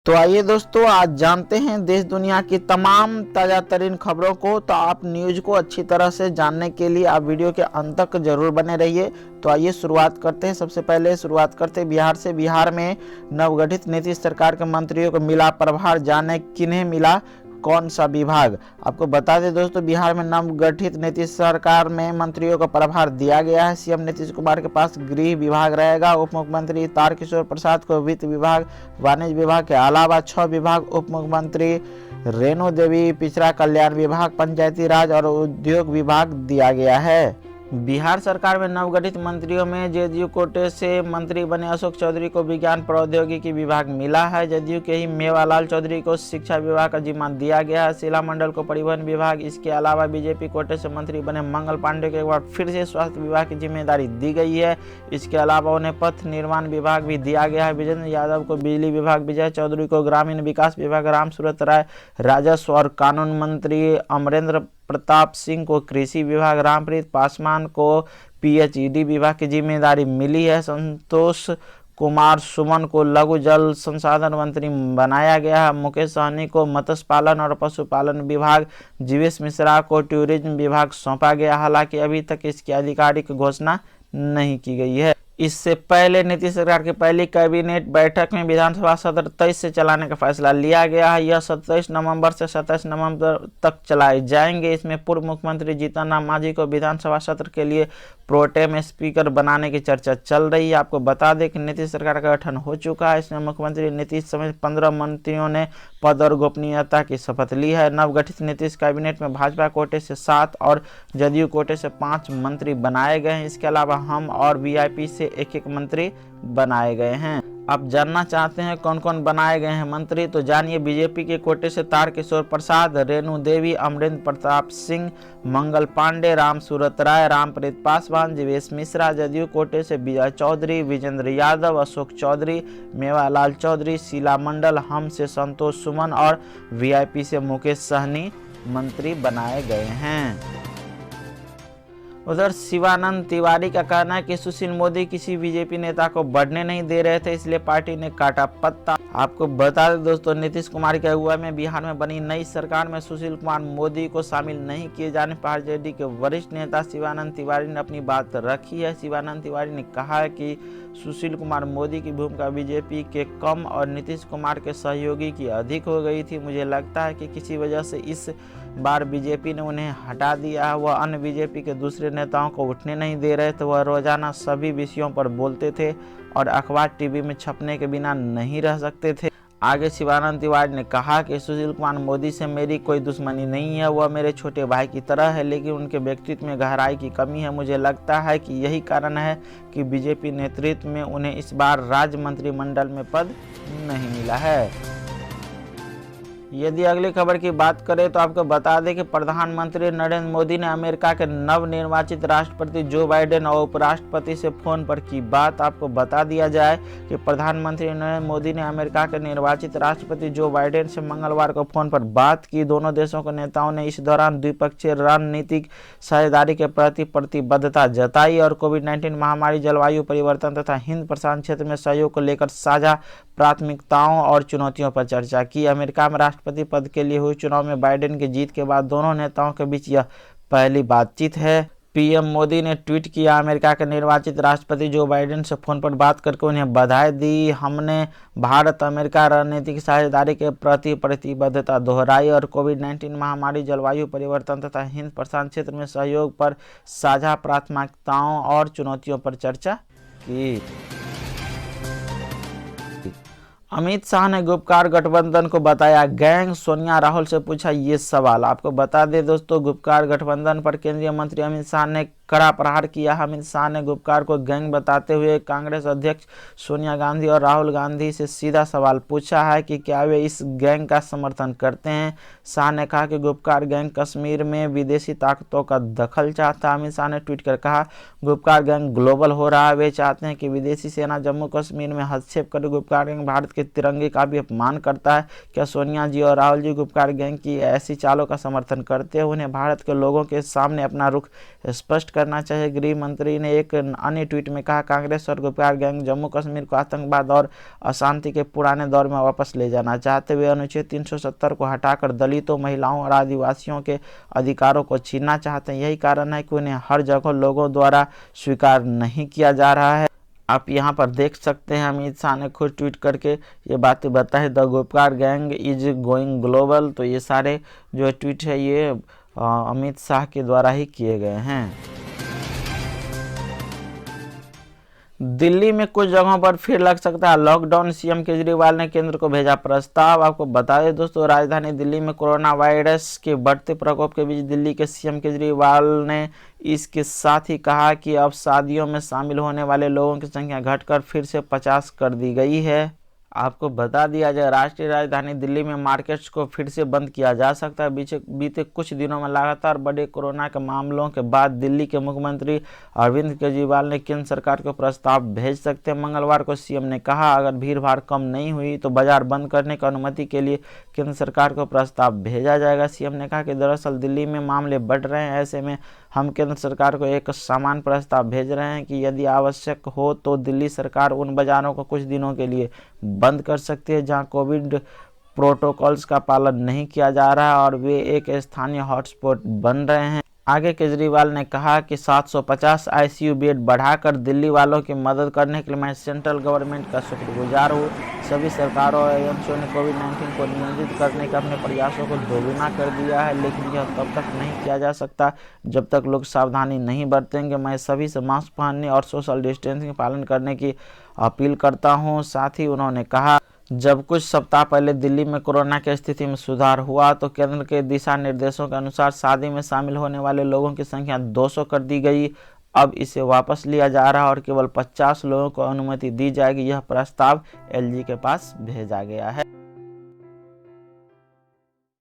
तो आइए दोस्तों, आज जानते हैं देश दुनिया की तमाम ताज़ा तरीन खबरों को। तो आप न्यूज़ को अच्छी तरह से जानने के लिए आप वीडियो के अंत तक जरूर बने रहिए। तो आइए शुरुआत करते हैं। सबसे पहले शुरुआत करते हैं बिहार से। बिहार में नवगठित नीतीश सरकार के मंत्रियों को मिला प्रभार, जाने किन्हें मिला कौन सा विभाग। आपको बता दें दोस्तों, बिहार में नवगठित नीतीश सरकार में मंत्रियों को प्रभार दिया गया है। सीएम नीतीश कुमार के पास गृह विभाग रहेगा। उप मुख्यमंत्री तारकिशोर प्रसाद को वित्त विभाग, वाणिज्य विभाग के अलावा 6 विभाग उप मुख्यमंत्री रेणु देवी पिछड़ा कल्याण विभाग, पंचायती राज और उद्योग विभाग दिया गया है। बिहार सरकार में नवगठित मंत्रियों में जदयू कोटे से मंत्री बने अशोक चौधरी को विज्ञान प्रौद्योगिकी विभाग मिला है। जदयू के ही मेवालाल चौधरी को शिक्षा विभाग का जिम्मा दिया गया है। शीला मंडल को परिवहन विभाग। इसके अलावा बीजेपी कोटे से मंत्री बने मंगल पांडे को एक बार फिर से स्वास्थ्य विभाग की जिम्मेदारी दी गई है। इसके अलावा उन्हें पथ निर्माण विभाग भी दिया गया है। विजेंद्र यादव को बिजली विभाग, विजय चौधरी को ग्रामीण विकास विभाग, राम सूरत राय राजस्व और कानून मंत्री, अमरेंद्र प्रताप सिंह को कृषि विभाग, रामप्रीत पासवान को पीएचईडी विभाग की जिम्मेदारी मिली है। संतोष कुमार सुमन को लघु जल संसाधन मंत्री बनाया गया है। मुकेश सहनी को मत्स्य पालन और पशुपालन विभाग, जीवेश मिश्रा को टूरिज्म विभाग सौंपा गया। हालांकि अभी तक इसकी आधिकारिक घोषणा नहीं की गई है। इससे पहले नीतीश सरकार की पहली कैबिनेट बैठक में विधानसभा सत्र 23 से चलाने का फैसला लिया गया है। यह 27 नवंबर से 27 नवंबर तक चलाए जाएंगे। इसमें पूर्व मुख्यमंत्री जीतन राम मांझी को विधानसभा सत्र के लिए प्रोटेम स्पीकर बनाने की चर्चा चल रही है। आपको बता दें कि नीतीश सरकार का गठन हो चुका है। इसमें मुख्यमंत्री नीतीश समेत 15 मंत्रियों ने पद और गोपनीयता की शपथ ली है। नवगठित नीतीश कैबिनेट में भाजपा कोटे से 7 और जदयू कोटे से 5 मंत्री बनाए गए हैं। इसके अलावा हम और वीआईपी से एक मंत्री बनाए गए हैं। आप जानना चाहते हैं कौन कौन बनाए गए हैं मंत्री, तो जानिए। बीजेपी के कोटे से तारकिशोर प्रसाद, रेणु देवी, अमरेंद्र प्रताप सिंह, मंगल पांडे, राम सूरत राय, रामप्रीत पासवान, जीवेश मिश्रा। जदयू कोटे से विजय चौधरी, विजेंद्र यादव, अशोक चौधरी, मेवालाल चौधरी, शीला मंडल, हम से संतोष सुमन और वीआईपी से मुकेश सहनी मंत्री बनाए गए हैं। उधर शिवानंद तिवारी का कहना है कि सुशील मोदी किसी बीजेपी नेता को बढ़ने नहीं दे रहे थे, इसलिए पार्टी ने काटा पत्ता। आपको बता दें दोस्तों, नीतीश कुमार के अगुवाई में बिहार में बनी नई सरकार में सुशील कुमार मोदी को शामिल नहीं किए जाने पर आरजेडी के वरिष्ठ नेता शिवानंद तिवारी ने अपनी बात रखी है। शिवानंद तिवारी ने कहा है कि सुशील कुमार मोदी की भूमिका बीजेपी के कम और नीतीश कुमार के सहयोगी की अधिक हो गई थी। मुझे लगता है कि किसी वजह से इस बार बीजेपी ने उन्हें हटा दिया है। वह अन्य बीजेपी के दूसरे नेताओं को उठने नहीं दे रहे थे। वह रोजाना सभी विषयों पर बोलते थे और अखबार टीवी में छपने के बिना नहीं रह सकते थे। आगे शिवानंद तिवारी ने कहा कि सुशील कुमार मोदी से मेरी कोई दुश्मनी नहीं है, वह मेरे छोटे भाई की तरह है, लेकिन उनके व्यक्तित्व में गहराई की कमी है। मुझे लगता है कि यही कारण है कि बीजेपी नेतृत्व में उन्हें इस बार राज्य मंत्रिमंडल में पद नहीं मिला है। यदि अगली खबर की बात करें तो आपको बता दें कि प्रधानमंत्री नरेंद्र मोदी ने अमेरिका के नवनिर्वाचित राष्ट्रपति जो बाइडेन और उपराष्ट्रपति से फोन पर की बात। आपको बता दिया जाए कि प्रधानमंत्री नरेंद्र मोदी ने अमेरिका के निर्वाचित राष्ट्रपति जो बाइडेन से मंगलवार को फोन पर बात की। दोनों देशों के नेताओं ने इस दौरान द्विपक्षीय रणनीतिक साझेदारी के प्रति प्रतिबद्धता जताई और कोविड-19 महामारी, जलवायु परिवर्तन तथा हिंद प्रशांत क्षेत्र में सहयोग को लेकर साझा प्राथमिकताओं और चुनौतियों पर चर्चा की। अमेरिका में राष्ट्रपति पद के लिए हुई चुनाव में बाइडेन की जीत के बाद दोनों नेताओं के बीच यह पहली बातचीत है। पीएम मोदी ने ट्वीट किया, अमेरिका के निर्वाचित राष्ट्रपति जो बाइडेन से फोन पर बात करके उन्हें बधाई दी। हमने भारत अमेरिका रणनीतिक साझेदारी के प्रति प्रतिबद्धता दोहराई और कोविड-19 महामारी, जलवायु परिवर्तन तथा हिंद प्रशांत क्षेत्र में सहयोग पर साझा प्राथमिकताओं और चुनौतियों पर चर्चा की। अमित शाह ने गुपकार गठबंधन को बताया गैंग, सोनिया राहुल से पूछा ये सवाल। आपको बता दें दोस्तों, गुपकार गठबंधन पर केंद्रीय मंत्री अमित शाह ने कड़ा प्रहार किया। अमित शाह ने गुपकार को गैंग बताते हुए कांग्रेस अध्यक्ष सोनिया गांधी और राहुल गांधी से सीधा सवाल पूछा है कि क्या वे इस गैंग का समर्थन करते हैं। शाह ने कहा कि गुपकार गैंग कश्मीर में विदेशी ताकतों का दखल चाहता है। अमित शाह ने ट्वीट कर कहा, गुपकार गैंग ग्लोबल हो रहा है, वे चाहते हैं कि विदेशी सेना जम्मू कश्मीर में हस्तक्षेप करे। गुपकार गैंग भारत के तिरंगे का भी अपमान करता है। क्या सोनिया जी और राहुल जी गुपकार गैंग की ऐसी चालों का समर्थन करते हैं? उन्हें भारत के लोगों के सामने अपना रुख स्पष्ट करना चाहिए। गृह मंत्री ने एक अन्य ट्वीट में कहा, कांग्रेस और गुपकार गैंग जम्मू कश्मीर को आतंकवाद और अशांति के पुराने दौर में वापस ले जाना चाहते हुए अनुच्छेद 370 को हटाकर दलितों, महिलाओं और आदिवासियों के अधिकारों को छीनना चाहते हैं। यही कारण है कि उन्हें हर जगह लोगों द्वारा स्वीकार नहीं किया जा रहा है। आप यहाँ पर देख सकते हैं अमित शाह ने खुद ट्वीट करके ये बातें बताई, the Gupkar gang is going global. तो ये सारे जो ट्वीट है ये अमित शाह के द्वारा ही किए गए हैं। दिल्ली में कुछ जगहों पर फिर लग सकता है लॉकडाउन, सीएम केजरीवाल ने केंद्र को भेजा प्रस्ताव। आपको बता दें दोस्तों, राजधानी दिल्ली में कोरोना वायरस के बढ़ते प्रकोप के बीच दिल्ली के सीएम केजरीवाल ने इसके साथ ही कहा कि अब शादियों में शामिल होने वाले लोगों की संख्या घटकर फिर से 50 कर दी गई है। आपको बता दिया जाए, राष्ट्रीय राजधानी दिल्ली में मार्केट्स को फिर से बंद किया जा सकता है। बीते कुछ दिनों में लगातार बढ़े कोरोना के मामलों के बाद दिल्ली के मुख्यमंत्री अरविंद केजरीवाल ने केंद्र सरकार को प्रस्ताव भेज सकते हैं। मंगलवार को सीएम ने कहा, अगर भीड़-भाड़ कम नहीं हुई तो बाजार बंद करने की अनुमति के लिए केंद्र सरकार को प्रस्ताव भेजा जाएगा। सीएम ने कहा कि दरअसल दिल्ली में मामले बढ़ रहे हैं, ऐसे में हम केंद्र सरकार को एक समान प्रस्ताव भेज रहे हैं कि यदि आवश्यक हो तो दिल्ली सरकार उन बाजारों को कुछ दिनों के लिए बंद कर सकती है जहां कोविड प्रोटोकॉल्स का पालन नहीं किया जा रहा है और वे एक स्थानीय हॉटस्पॉट बन रहे हैं। आगे केजरीवाल ने कहा कि 750 आईसीयू बेड बढ़ाकर दिल्ली वालों की मदद करने के लिए मैं सेंट्रल गवर्नमेंट का शुक्रगुजार हूँ। सभी सरकारों और एजेंसियों ने कोविड-19 को नियंत्रित करने के अपने प्रयासों को दोगुना कर दिया है, लेकिन यह तब तक नहीं किया जा सकता जब तक लोग सावधानी नहीं बरतेंगे। मैं सभी से मास्क पहनने और सोशल डिस्टेंसिंग पालन करने की अपील करता हूँ। साथ ही उन्होंने कहा, जब कुछ सप्ताह पहले दिल्ली में कोरोना की स्थिति में सुधार हुआ तो केंद्र के दिशा निर्देशों के अनुसार शादी में शामिल होने वाले लोगों की संख्या 200 कर दी गई। अब इसे वापस लिया जा रहा है और केवल 50 लोगों को अनुमति दी जाएगी। यह प्रस्ताव एलजी के पास भेजा गया है।